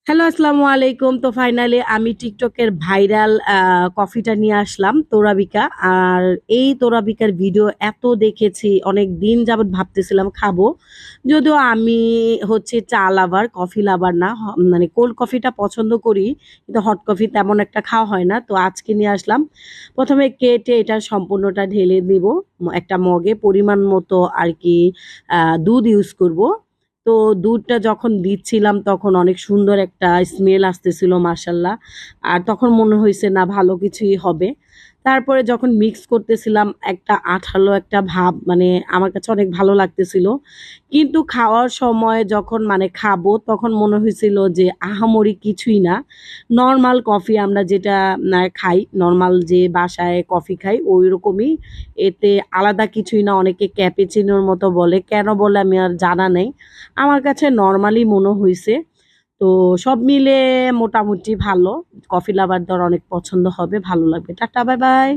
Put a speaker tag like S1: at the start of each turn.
S1: Hello, আসসালামু আলাইকুম। তো ফাইনালি আমি টিকটকের ভাইরাল কফিটা নিয়ে আসলাম তোরাবিকা। আর এই তোরাবিকার ভিডিও এত দেখেছি, অনেক দিন যাবৎ ভাবতেছিলাম খাবো। যদিও আমি হচ্ছে চা লাভার, কফি লাভার না। মানে কোল্ড কফিটা পছন্দ করি, কিন্তু হট কফি তেমন একটা খাওয়া হয় না। তো আজকে নিয়ে আসলাম। প্রথমে কেটে এটা সম্পূর্ণটা ঢেলে দিব একটা মগে, পরিমাণ মতো আর কি দুধ ইউজ করব। তো দুধটা যখন দিচ্ছিলাম তখন অনেক সুন্দর একটা স্মেল আসতেছিল মাশাল্লাহ। আর তখন মনে হয়েছে না ভালো কিছুই হবে। তারপরে যখন মিক্স করতেছিলাম একটা আঠালো একটা ভাব, মানে আমার কাছে অনেক ভালো লাগতেছিল। কিন্তু খাওয়ার সময় যখন মানে খাবো তখন মনে হয়েছিল যে আহামরি কিছুই না। নর্মাল কফি আমরা যেটা খাই, নর্মাল যে বাসায় কফি খাই ওই রকমই। এতে আলাদা কিছুই না। অনেকে ক্যাপুচিনোর মতো বলে, কেন বলে আমি আর জানা নেই। আমার কাছে নরমালি মনে হইছে। তো সব মিলে মোটামুটি ভালো। কফি লাভারদের অনেক পছন্দ হবে, ভালো লাগবে। Tata, bye bye.